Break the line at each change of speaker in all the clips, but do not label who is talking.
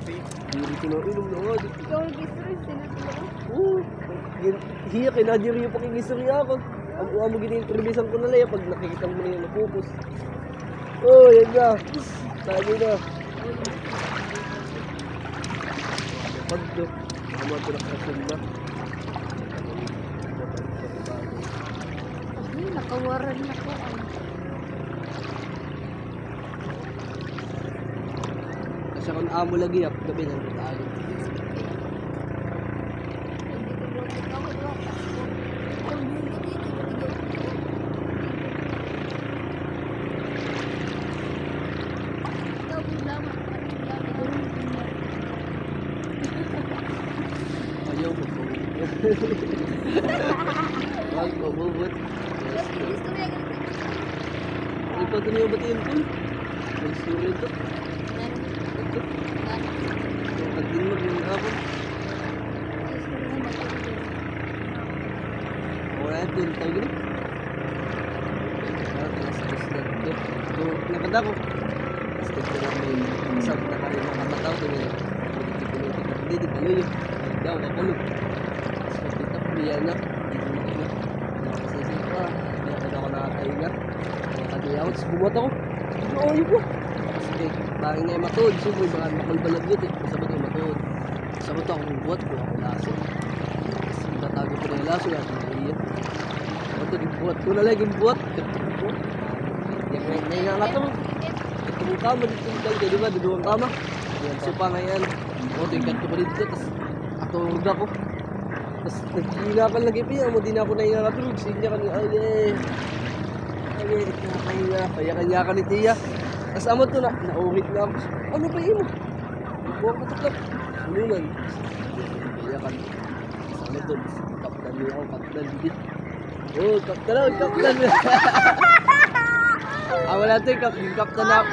Hindi ko na inom na nga.
Ikaw nag-stress, sinatulog ko.
Oo. Hiya kay Nadia rin yung pakigistorya ako. Ang mo gini-intervisan ko na lang pag nakikita mo na yung napupos. Oh, yan na. Tayo na. Pag do, tama ito na kasyon na.
Ay, nakawaran na ko.
Kasi kung amo lagi, gabi na tayo. Ayaw mo po. Wag mo bubot. Ito ito niyo batiin po. May suri ito. Ito. Pagdin mo rin ako. Wala ito. Tayo gini. Ito. Nakada ko. Basta ito lang may isang na ka rin makapataw. Hindi, di kaluyo. Daw, nakulog. Tapos pagkita ko, biya na. Hindi ko nakasasay ko ah. Biya ka na ako nakakahinga. Nakakadiya ako, tapos bumuhat ako. Ano ko? Kasi bakit nga yung matuod. Siyempre, baka makulbalag yun eh. Masabot yung matuod. Masabot ako bumuhat ko. Ako laso. Tapos natatago ko na yung laso. Yan, nahiya. Ito, gibuhat ko na lang, gibuhat. Yan, nahinga nga ito. Ito mong kama dito. Di ba, duduwang kama. Yan, supa nga yan. O, tingkat ko pa dito. Tapos, atulog ako. Tapos, naghihilakan lagi pa yan. Di na ako nahinga katulog. Sinya ka niya. Ay, nakakahinga. Kaya ka ni Tia. Tapos, amot to na. Nauhit na ako. Ano ba yun? Buwak ko tuklap. Sununan. Kaya ka. Tapos, ano to? Kaptan niya ako. Kaptan. Oh, kaptan ako. Kaptan. Wala to yung kaptan ako.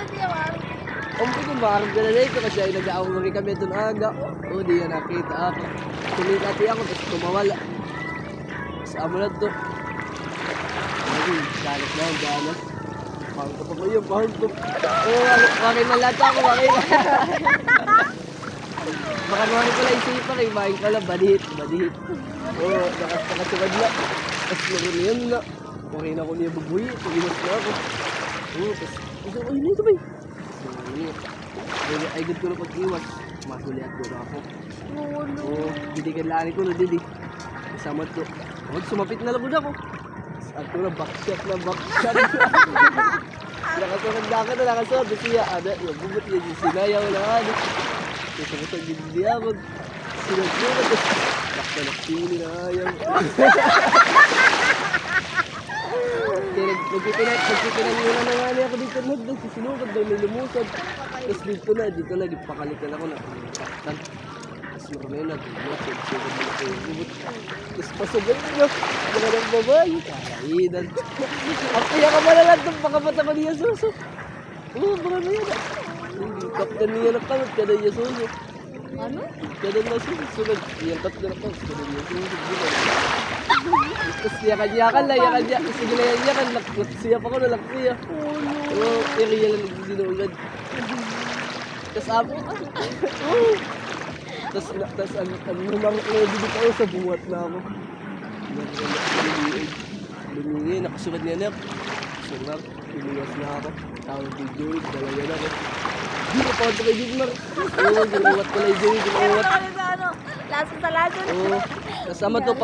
Umpi kung makarang ka na rin ko kasi ay nag-aawang kami doon aga. O, di yan nakita ako. Tulit ati ako, tapos tumawala. Tapos amo na to. Ay, galit na, galit. Pahangtop ako yun, pahangtop. Oo, bakit nalata ako, bakit? Baka naman ko lang isipan, ay mahin ka lang, badihit. Oo, nakasugad lang. Tapos naman yun na. Okay na ako niya bubuhi, paginas na ako. Oo, tapos, ay, nito ba ay good ko na pag-iwas. Masuliat ko na ako. Oo, didigan ko na didi. Kasama to. Huwag sumapit na labod ako. At ko na backshot. Nakasunod na ako na nakasunod. Siya, yung bugot niya, sinayaw na ano. Susang hindi ako. Sinag-sunod. Bakta na sili na ayaw. Nagpipinag-una na nga niya ako dito. Nagsisinugod daw, may lumusad. Tapos dito na, ipakalikan ako na. Taktan. Tapos marami na, sugod na ako yung bubot. Tapos pasugay na, mga ng babae. Kainan. Ang kaya ka malalag ng pagkabata ko niya suso. Oo, mga na yan. Kaptan niya na kamot, kada niya suso.
Ano?
Kada na suso. Iyang kaptan na kamot, kada niya suso. Tapos yakan-yakan lang, yakan-yakan. Sige na yakan, siya pa ko na siya. Oo, area lang nagdinulad. Tapos ako, tapos ang lumangit na yung bibig ako sa buwat na ako. Lumingi, nakasulat niya na. Sulat, lumiwas na ako. Tawag kay Joey, dalawa na ako. Hindi ko pawad ko kay Jigmar. Oo, ginuwat ko lang yung Joey, ginuwat.
Laso sa laso.
Oo, kasama to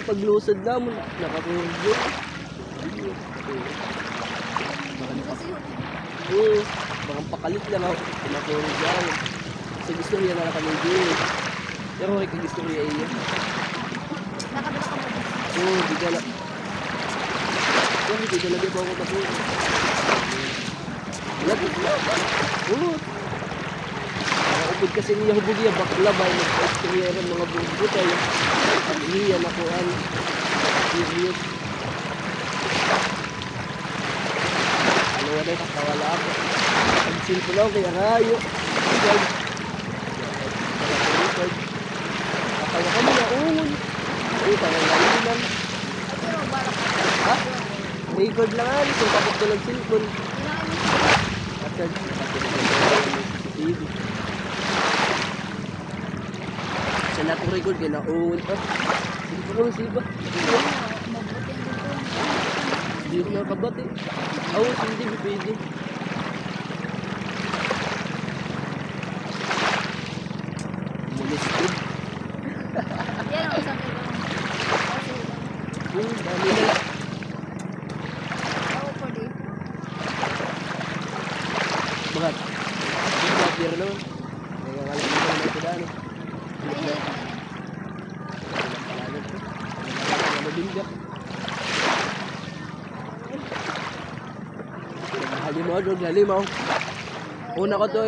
paglusad na mo, nakakurdo. Oo, baka pakalit lang ako, pinakurdo ako. Sa gusto niya na nakamindi. Pero okay, kung gusto niya iya.
Nakabila ka mo.
Oo, di dala. Di dala di ba ako tapos. Oo. Upod kasi niya hubog niya, bakla ba yung nagpa-estoryeran mga bugbut ay pag-iyan ako an serious. Alawa na yung kakawala ako. Pag-sil ko lang kaya rayo. Kakaya kami na uun. Ay, kakaya lang. Ha? Record lang an. Kung tapos ko lang silpon. At sa TV. ako record kaya nauun pa. Hindi ko kung siba.
Mabuti ang dito.
Hindi ko nakabati. Hindi pwede. Molested.
Yan ang isang iba.
Dami na.
Ako po di.
Bakit? Hindi ko appear naman. Kaya nga lang ito na ito daan.
Ay, ay, ay.
Palalag ko. Mabingga. Halimaw, drug halimaw. Una ko to